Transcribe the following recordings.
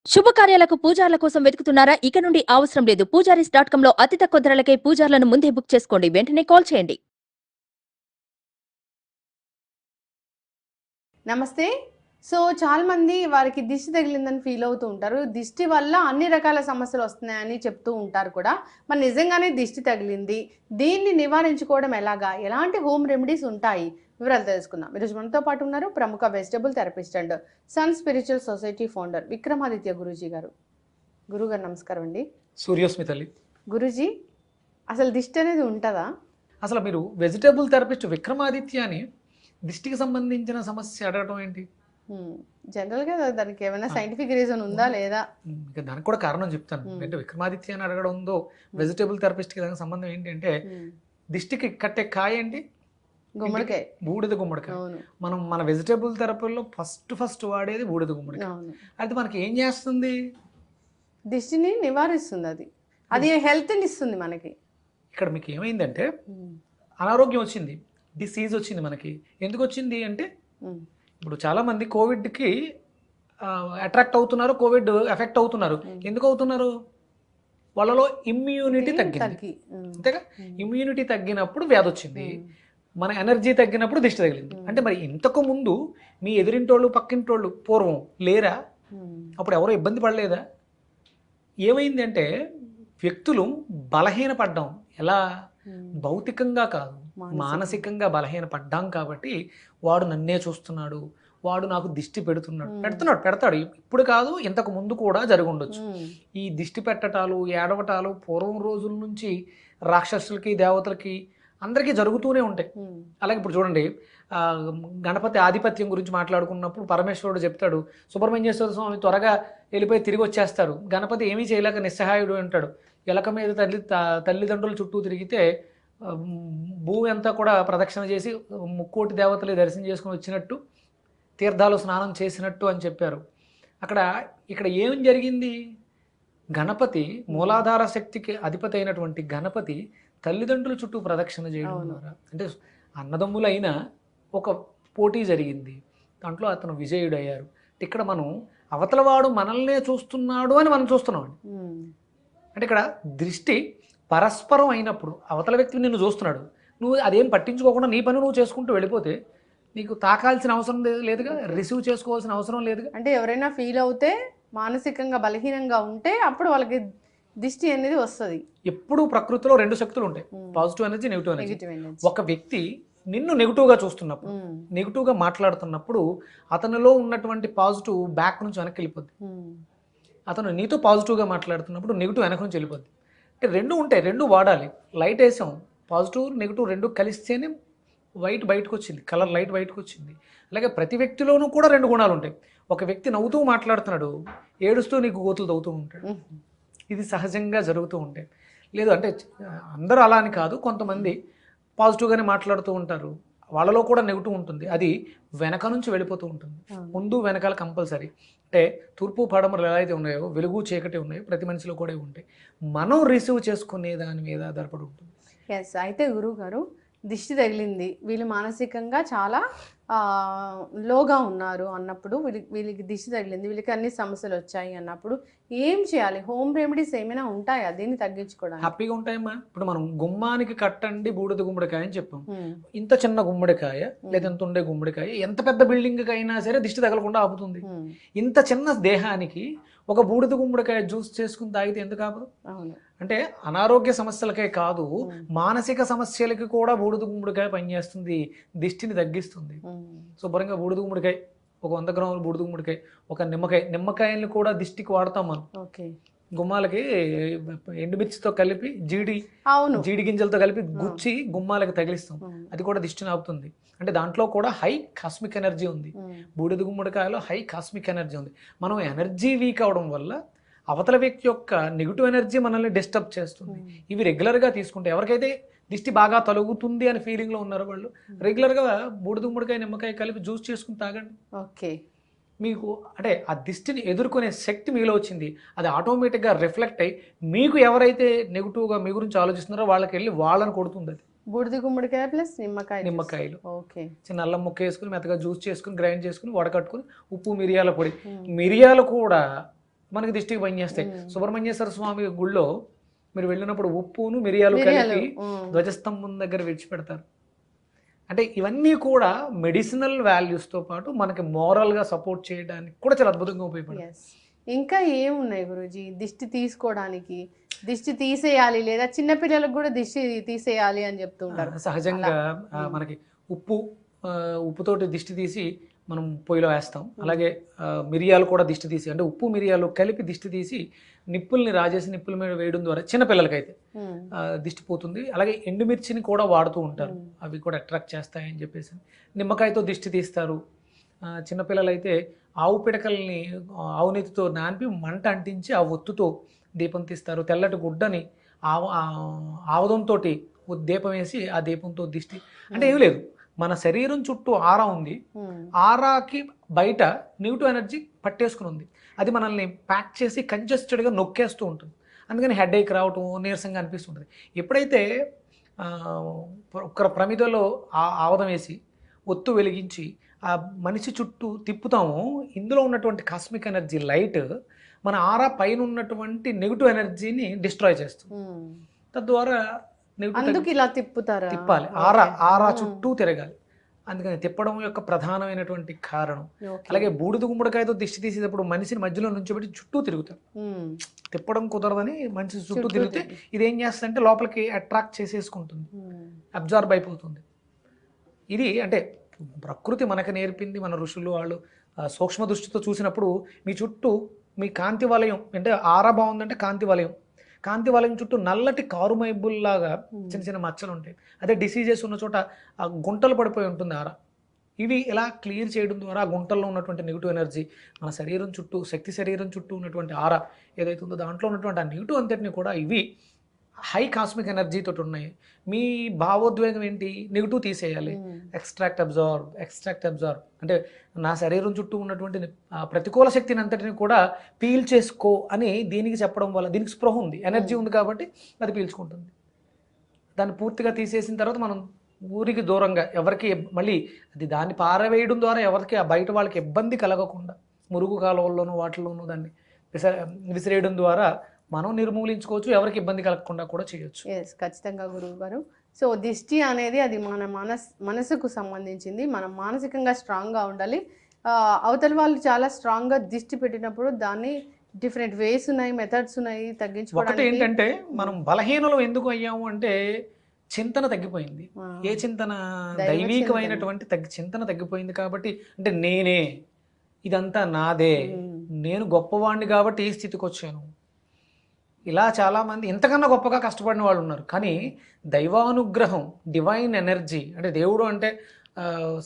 శుభకార్యాలకు పూజార్ల కోసం వెతుకుతున్నారా? ఇక నుండి అవసరం లేదు. పూజారీస్.com లో అతి తక్కువ ధరలకే పూజార్లను ముందే బుక్ చేసుకోండి. వెంటనే కాల్ చేయండి. నమస్తే. సో చాలామంది వారికి దిష్టి తగిలిందని ఫీల్ అవుతూ ఉంటారు. దిష్టి వల్ల అన్ని రకాల సమస్యలు వస్తున్నాయని చెప్తూ ఉంటారు కూడా. మరి నిజంగానే దిష్టి తగిలింది, దీన్ని నివారించుకోవడం ఎలాగా? ఎలాంటి హోమ్ రెమెడీస్ ఉంటాయి? వివరాలు తెలుసుకుందాం. ఈరోజు మనతో పాటు ఉన్నారు ప్రముఖ vegetable therapist and sun spiritual society founder Vikramaditya Guruji గారు. గురుగారు నమస్కారం అండి. సూర్యోస్మితల్లి. గురూజీ, అసలు దిష్టి అనేది ఉంటుందా? అసలు మీరు వెజిటబుల్ థెరపిస్ట్ విక్రమాదిత్య అని దిష్టికి సంబంధించిన సమస్య అడగడం ఏంటి? జనరల్గా దానికి ఏమైనా సైంటిఫిక్ రీజన్ ఉందా లేదా? ఇంకా దానికి కూడా కారణం చెప్తాను. అంటే విక్రమాదిత్య అని అడగడం ఉందో వెజిటబుల్ థెరపిస్ట్కి దానికి సంబంధం ఏంటి అంటే, దిష్టికి కట్టే కాయ ఏంటి? గుమ్మడికాయ. బూడిద గుమ్మడికాయ. మనం మన వెజిటబుల్ థెరపీలో ఫస్ట్ వాడేది బూడిద గుమ్మడికాయ. అది మనకి ఏం చేస్తుంది? దిష్టిని నివారిస్తుంది. అది హెల్త్ని ఇస్తుంది మనకి. ఇక్కడ మీకు ఏమైందంటే అనారోగ్యం వచ్చింది, డిసీజ్ వచ్చింది. మనకి ఎందుకు వచ్చింది అంటే, ఇప్పుడు చాలామంది కోవిడ్కి అట్రాక్ట్ అవుతున్నారు, కోవిడ్ ఎఫెక్ట్ అవుతున్నారు. ఎందుకు అవుతున్నారు? వాళ్ళలో ఇమ్యూనిటీ తగ్గింది. అంతేగా, ఇమ్యూనిటీ తగ్గినప్పుడు వ్యాధి వచ్చింది. మన ఎనర్జీ తగ్గినప్పుడు దిష్టి తగిలింది. అంటే మరి ఇంతకు ముందు మీ ఎదురింటోళ్ళు పక్కింటోళ్ళు పూర్వం లేరా? అప్పుడు ఎవరో ఇబ్బంది పడలేదా? ఏమైంది అంటే, వ్యక్తులు బలహీనపడ్డాం. ఎలా? భౌతికంగా కాదు, మానసికంగా బలహీనపడ్డాం. కాబట్టి వాడు నన్నే చూస్తున్నాడు, వాడు నాకు దిష్టి పెడతాడు. ఇప్పుడు కాదు, ఇంతకు ముందు కూడా జరుగుండొచ్చు. ఈ దిష్టి పెట్టటాలు, ఏడవటాలు పూర్వం రోజుల నుంచి రాక్షసులకి, దేవతలకి అందరికీ జరుగుతూనే ఉంటాయి. అలాగే ఇప్పుడు చూడండి, గణపతి ఆధిపత్యం గురించి మాట్లాడుకున్నప్పుడు పరమేశ్వరుడు చెప్తాడు, సుబ్రహ్మణ్యేశ్వర స్వామి త్వరగా వెళ్ళిపోయి తిరిగి వచ్చేస్తారు. గణపతి ఏమీ చేయలేక నిస్సహాయుడు అంటాడు. ఎలక మీద తల్లిదండ్రుల చుట్టూ తిరిగితే భూమి అంతా కూడా ప్రదక్షిణ చేసి ముక్కోటి దేవతలు దర్శనం చేసుకుని వచ్చినట్టు, తీర్థాలు స్నానం చేసినట్టు అని చెప్పారు. ఇక్కడ ఏం జరిగింది? గణపతి, మూలాధార శక్తికి అధిపతి అయినటువంటి గణపతి తల్లిదండ్రుల చుట్టూ ప్రదక్షిణ చేయడం ద్వారా, అంటే అన్నదమ్ములైన ఒక పోటీ జరిగింది, దాంట్లో అతను విజయుడయ్యారు. ఇక్కడ మనం అవతలవాడు మనల్నే చూస్తున్నాడు అని మనం చూస్తున్నాం. అంటే ఇక్కడ దృష్టి పరస్పరం అయినప్పుడు అవతల వ్యక్తి నిన్ను చూస్తున్నాడు, నువ్వు అదేం పట్టించుకోకుండా నీ పని నువ్వు చేసుకుంటూ వెళ్ళిపోతే నీకు తాకాల్సిన అవసరం లేదుగా, రిసీవ్ చేసుకోవాల్సిన అవసరం లేదుగా. అంటే ఎవరైనా ఫీల్ అవుతే, మానసికంగా బలహీనంగా ఉంటే అప్పుడు వాళ్ళకి దిష్టి అనేది వస్తుంది. ఎప్పుడు ప్రకృతిలో రెండు శక్తులు ఉంటాయి, పాజిటివ్ ఎనర్జీ, నెగిటివ్ ఎనర్జీ. ఒక వ్యక్తి నిన్ను నెగిటివ్గా చూస్తున్నప్పుడు, నెగిటివ్గా మాట్లాడుతున్నప్పుడు అతనిలో ఉన్నటువంటి పాజిటివ్ బ్యాక్ నుంచి వెనక్కి వెళ్ళిపోద్ది. అతను నీతో పాజిటివ్గా మాట్లాడుతున్నప్పుడు నెగిటివ్ వెనక నుంచి వెళ్ళిపోద్ది. అంటే రెండు ఉంటాయి, రెండు వాడాలి. లైట్ వేసాం, పాజిటివ్ నెగిటివ్ రెండు కలిస్తేనే వైట్ బయటకు వచ్చింది, కలర్ లైట్ బయటకు వచ్చింది. అలాగే ప్రతి వ్యక్తిలోనూ కూడా రెండు గుణాలు ఉంటాయి. ఒక వ్యక్తి నవ్వుతూ మాట్లాడుతున్నాడు, ఏడుస్తూ నీకు గోతులు తవ్వుతూ ఉంటాడు. ఇది సహజంగా జరుగుతూ ఉంటాయి. లేదు అంటే అందరూ అలా అని కాదు, కొంతమంది పాజిటివ్గానే మాట్లాడుతూ ఉంటారు, వాళ్ళలో కూడా నెగిటివ్ ఉంటుంది. అది వెనక నుంచి వెళ్ళిపోతూ ఉంటుంది. ముందు వెనకాల కంపల్సరీ. అంటే తూర్పు పడమరలు ఎలా అయితే ఉన్నాయో, వెలుగు చీకటి ఉన్నాయో, ప్రతి మనిషిలో కూడా ఉంటాయి. మనం రిసీవ్ చేసుకునే దాని మీద ఆధారపడి ఉంటుంది. ఎస్. అయితే గురువు గారు, దిష్టి తగిలింది, వీళ్ళు మానసికంగా చాలా లోగా ఉన్నారు అన్నప్పుడు, వీళ్ళకి దిష్టి తగిలింది, వీళ్ళకి అన్ని సమస్యలు వచ్చాయి అన్నప్పుడు ఏం చేయాలి? హోమ్ రెమెడీస్ ఏమైనా ఉంటాయా దీన్ని తగ్గించుకోవడానికి? హ్యాపీగా ఉంటాయమ్మా. ఇప్పుడు మనం గుమ్మానికి కట్టండి బూడిద గుమ్మడికాయ అని చెప్పాం. ఇంత చిన్న గుమ్మడికాయ లేదా ఎంత ఉండే గుమ్మడికాయ ఎంత పెద్ద బిల్డింగ్ అయినా సరే దిష్టి తగలకుండా ఆపుతుంది. ఇంత చిన్న దేహానికి ఒక బూడిద గుమ్మడికాయ జ్యూస్ చేసుకుని తాగితే ఎందుకు ఆపదు? అంటే అనారోగ్య సమస్యలకే కాదు, మానసిక సమస్యలకి కూడా బూడిద గుమ్మడికాయ పనిచేస్తుంది, దిష్టిని తగ్గిస్తుంది. శుభ్రంగా బూడిద గుమ్మడికాయ, ఒక 100 గ్రాముల బూడిద గుమ్మడికాయ, ఒక నిమ్మకాయల్ని కూడా దిష్టికి వాడతాం మనం. గుమ్మాలకి ఎండుమిర్చితో కలిపి జీడి గింజలతో కలిపి గుచ్చి గుమ్మాలకి తగిలిస్తాం, అది కూడా దిష్టిని ఆపుతుంది. అంటే దాంట్లో కూడా హై కాస్మిక్ ఎనర్జీ ఉంది. బూడిద గుమ్మడికాయలో హై కాస్మిక్ ఎనర్జీ ఉంది. మనం ఎనర్జీ వీక్ అవడం వల్ల అవతల వ్యక్తి యొక్క నెగిటివ్ ఎనర్జీ మనల్ని డిస్టర్బ్ చేస్తుంది. ఇవి రెగ్యులర్గా తీసుకుంటే, ఎవరికైతే దిష్టి బాగా తొలగుతుంది అని ఫీలింగ్లో ఉన్నారో వాళ్ళు రెగ్యులర్గా బూడిద గుమ్మడికాయ, నిమ్మకాయ కలిపి జ్యూస్ చేసుకుని తాగండి. ఓకే. మీకు అంటే ఆ దిష్టిని ఎదుర్కొనే శక్తి మీలో వచ్చింది. అది ఆటోమేటిక్గా రిఫ్లెక్ట్ అయ్యి మీకు ఎవరైతే నెగిటివ్గా మీ గురించి ఆలోచిస్తున్నారో వాళ్ళకి వెళ్ళి వాళ్ళని కొడుతుంది. అది బూడిద గుమ్మడికాయ ప్లస్ నిమ్మకాయలు. ఓకే. చిన్న అల్లం ముక్క వేసుకుని మెత్తగా జ్యూస్ చేసుకుని గ్రైండ్ చేసుకుని వడకట్టుకుని, ఉప్పు, మిరియాల పొడి. మిరియాలు కూడా మనకి దిష్టికి పనిచేస్తాయి. సుబ్రహ్మణ్యేశ్వర స్వామి గుళ్ళో మీరు వెళ్ళినప్పుడు ఉప్పును మిరియాలు కలిపి ధ్వజస్తంభం దగ్గర విడిచిపెడతారు. అంటే ఇవన్నీ కూడా మెడిసినల్ వాల్యూస్తో పాటు మనకి మోరల్గా సపోర్ట్ చేయడానికి కూడా చాలా అద్భుతంగా ఉపయోగపడతాయి. ఇంకా ఏమున్నాయి గురూజీ దిష్టి తీసుకోవడానికి? దిష్టి తీసేయాలి లేదా చిన్నపిల్లలకు కూడా దిష్టి తీసేయాలి అని చెప్తూ ఉంటారు. సహజంగా మనకి ఉప్పుతోటి దిష్టి తీసి మనం పొయ్యిలో వేస్తాం. అలాగే మిరియాలు కూడా దిష్టి తీసి, అంటే ఉప్పు మిరియాలు కలిపి దిష్టి తీసి నిప్పుల్ని రాజేసి నిప్పుల మీద వేయడం ద్వారా చిన్నపిల్లలకైతే దిష్టి పోతుంది. అలాగే ఎండుమిర్చిని కూడా వాడుతూ ఉంటారు, అవి కూడా అట్రాక్ట్ చేస్తాయని చెప్పేసి. నిమ్మకాయతో దిష్టి తీస్తారు. చిన్నపిల్లలు అయితే ఆవు పిడకల్ని ఆవు నెత్తితో నానిపి మంట అంటించి ఆ ఒత్తుతో దీపం తీస్తారు. తెల్లటి గుడ్డని ఆవదంతో దీపం వేసి ఆ దీపంతో దిష్టి. అంటే ఏం లేదు, మన శరీరం చుట్టూ ఆరా ఉంది, ఆరాకి బయట నెగిటివ్ ఎనర్జీ పట్టేసుకుని ఉంది. అది మనల్ని ప్యాక్ చేసి కంజెస్టెడ్గా నొక్కేస్తూ ఉంటుంది. అందుకని హెడేక్ రావటం, నీరసంగా అనిపిస్తుంటుంది. ఎప్పుడైతే ఒక ప్రమిదలో ఆవదం వేసి ఒత్తు వెలిగించి ఆ మనిషి చుట్టూ తిప్పుతామో, ఇందులో ఉన్నటువంటి కాస్మిక్ ఎనర్జీ లైట్ మన ఆరా పైన ఉన్నటువంటి నెగిటివ్ ఎనర్జీని డిస్ట్రాయ్ చేస్తుంది. తద్వారా ఇలా తిప్పాలి, ఆరా చుట్టూ తిరగాలి. అందుకని తిప్పడం యొక్క ప్రధానమైనటువంటి కారణం. అలాగే బూడిద గుమ్మడికాయతో దిష్టి తీసేటప్పుడు మనిషిని మధ్యలో నుంచోబెట్టి చుట్టూ తిరుగుతారు. తిప్పడం కుదరదని మనిషి చుట్టూ తిరిగితే ఇదేం చేస్తుందంటే లోపలికి అట్రాక్ట్ చేసేసుకుంటుంది, అబ్జార్బ్ అయిపోతుంది. ఇది అంటే ప్రకృతి మనకు నేర్పింది. మన ఋషులు వాళ్ళు సూక్ష్మ దృష్టితో చూసినప్పుడు మీ చుట్టూ మీ కాంతి వలయం, అంటే ఆరా బాగుందంటే కాంతి వలయం, కాంతి వలయం చుట్టూ నల్లటి కారుమైబుల్లాగా చిన్న చిన్న మచ్చలు ఉంటాయి. అదే డిసీజెస్ ఉన్న చోట ఆ గుంటలు పడిపోయి ఉంటుంది ఆరా. ఇవి ఇలా క్లియర్ చేయడం ద్వారా ఆ గుంటల్లో ఉన్నటువంటి నెగిటివ్ ఎనర్జీ మన శరీరం చుట్టూ, శక్తి శరీరం చుట్టూ ఉన్నటువంటి ఆరా ఏదైతే ఉందో దాంట్లో ఉన్నటువంటి ఆ నెగిటివ్ అంతటిని కూడా ఇవి హై కాస్మిక్ ఎనర్జీతో ఉన్నాయి. మీ భావోద్వేగం ఏంటి? నెగిటివ్ తీసేయాలి, ఎక్స్ట్రాక్ట్ అబ్జార్బ్ అంటే నా శరీరం చుట్టూ ఉన్నటువంటి ప్రతికూల శక్తిని అంతటిని కూడా పీల్ చేసుకో అని దీనికి చెప్పడం వల్ల, దీనికి స్పృహ ఉంది, ఎనర్జీ ఉంది కాబట్టి అది పీల్చుకుంటుంది. దాన్ని పూర్తిగా తీసేసిన తర్వాత మనం ఊరికి దూరంగా ఎవరికి మళ్ళీ దాన్ని పారవేయడం ద్వారా ఎవరికి ఆ బయట వాళ్ళకి ఇబ్బంది కలగకుండా మురుగు కాలువల్లోనూ వాటిల్లోనూ దాన్ని విసిరేయడం ద్వారా మనం నిర్మూలించుకోవచ్చు, ఎవరికి ఇబ్బంది కలగకుండా కూడా చేయొచ్చు. ఖచ్చితంగా గురువు గారు. సో దిష్టి అనేది అది మన మనసుకు సంబంధించింది. మనం మానసికంగా స్ట్రాంగ్గా ఉండాలి. అవతల వాళ్ళు చాలా స్ట్రాంగ్గా దిష్టి పెట్టినప్పుడు దాన్ని డిఫరెంట్ వేస్ ఉన్నాయి, మెథడ్స్ ఉన్నాయి తగ్గించుకోవడానికి. ఒకటి ఏంటంటే మనం బలహీనలు ఎందుకు అయ్యాము అంటే చింతన తగ్గిపోయింది. ఏ చింతన? దైవీకమైనటువంటి చింతన తగ్గిపోయింది. కాబట్టి అంటే నేనే, ఇదంతా నాదే, నేను గొప్పవాడిని కాబట్టి ఈ స్థితికి వచ్చాను. ఇలా చాలామంది ఇంతకన్నా గొప్పగా కష్టపడిన వాళ్ళు ఉన్నారు. కానీ దైవానుగ్రహం, డివైన్ ఎనర్జీ, అంటే దేవుడు అంటే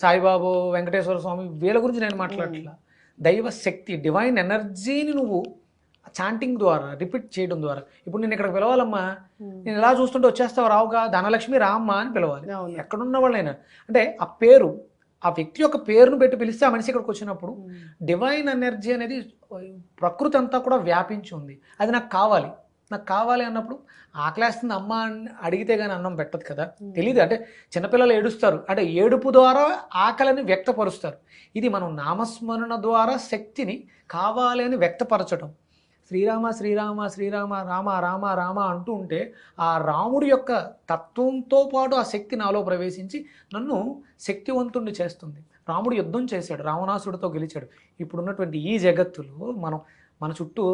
సాయిబాబు, వెంకటేశ్వర స్వామి, వీళ్ళ గురించి నేను మాట్లాడట్లా. దైవ శక్తి, డివైన్ ఎనర్జీని నువ్వు చాంటింగ్ ద్వారా, రిపీట్ చేయడం ద్వారా. ఇప్పుడు నేను ఇక్కడికి పిలవాలమ్మా, నేను ఇలా చూస్తుంటే వచ్చేస్తావు, రావుగా, ధనలక్ష్మి రామ్మ అని పిలవాలి. ఎక్కడున్న వాళ్ళైనా అంటే ఆ పేరు, ఆ వ్యక్తి యొక్క పేరును పెట్టి పిలిస్తే ఆ మనిషి ఇక్కడికి వచ్చినప్పుడు డివైన్ ఎనర్జీ అనేది ప్రకృతి అంతా కూడా వ్యాపించి ఉంది. అది నాకు కావాలి అన్నప్పుడు ఆకలేస్తుంది అమ్మ అని అడిగితే కానీ అన్నం పెట్టదు కదా, తెలియదు. అంటే చిన్నపిల్లలు ఏడుస్తారు, అంటే ఏడుపు ద్వారా ఆకలిని వ్యక్తపరుస్తారు. ఇది మనం నామస్మరణ ద్వారా శక్తిని కావాలి అని వ్యక్తపరచడం. శ్రీరామ శ్రీరామ శ్రీరామ రామ రామ రామ అంటూ ఉంటే ఆ రాముడి యొక్క తత్వంతో పాటు ఆ శక్తి నాలో ప్రవేశించి నన్ను శక్తివంతుణ్ణి చేస్తుంది. రాముడు యుద్ధం చేశాడు, రావణాసుడితో గెలిచాడు. ఇప్పుడున్నటువంటి ఈ జగత్తులో మన చుట్టూ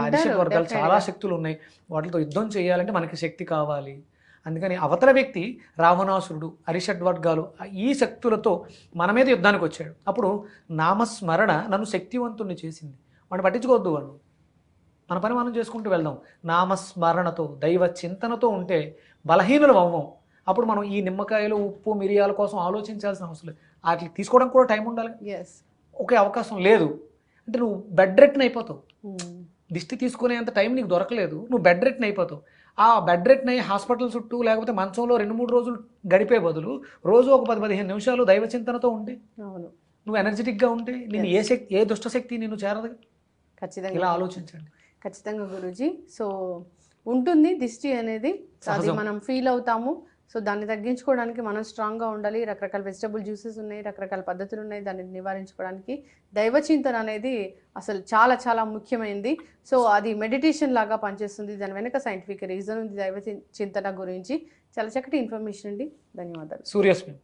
అరిషడ్ వర్గాలు చాలా శక్తులు ఉన్నాయి. వాటితో యుద్ధం చేయాలంటే మనకి శక్తి కావాలి. అందుకని అవతల వ్యక్తి రావణాసురుడు, అరిషడ్ వర్గాలు, ఈ శక్తులతో మన మీద యుద్ధానికి వచ్చాడు. అప్పుడు నామస్మరణ నన్ను శక్తివంతుణ్ణి చేసింది. వాడిని పట్టించుకోవద్దు, వాడు మన పని మనం చేసుకుంటూ వెళ్దాం. నామస్మరణతో, దైవ చింతనతో ఉంటే బలహీనులు అవ్వం. అప్పుడు మనం ఈ నిమ్మకాయలు, ఉప్పు, మిరియాల కోసం ఆలోచించాల్సిన అవసరం లేదు. వాటికి తీసుకోవడానికి కూడా టైం ఉండాలి. ఒకే అవకాశం లేదు అంటే నువ్వు బెడ్ రెట్ని అయిపోతావు. దిష్టి తీసుకునేంత టైం నీకు దొరకలేదు, నువ్వు బెడ్ రెట్ని అయిపోతావు. ఆ బెడ్ రెట్ని హాస్పిటల్ చుట్టూ లేకపోతే మంచంలో 2-3 రోజులు గడిపే బదులు రోజు ఒక 10-15 నిమిషాలు దైవ చింతనతో ఉంటే, నువ్వు ఎనర్జెటిక్గా ఉంటే నేను ఏ దుష్టశక్తి నేను చేరదు. ఖచ్చితంగా ఇలా ఆలోచించండి. ఖచ్చితంగా గురూజీ. సో ఉంటుంది దిష్టి అనేది, అది మనం ఫీల్ అవుతాము. సో దాన్ని తగ్గించుకోవడానికి మనం స్ట్రాంగ్గా ఉండాలి. రకరకాల వెజిటబుల్ జ్యూసెస్ ఉన్నాయి, రకరకాల పద్ధతులు ఉన్నాయి దాన్ని నివారించుకోవడానికి. దైవ చింతన అనేది అసలు చాలా చాలా ముఖ్యమైనది. సో అది మెడిటేషన్ లాగా పనిచేస్తుంది. దాని వెనక సైంటిఫిక్ రీజన్ ఉంది దైవ చింతన గురించి. చాలా చక్కటి ఇన్ఫర్మేషన్ అండి. ధన్యవాదాలు. సూర్యస్మి.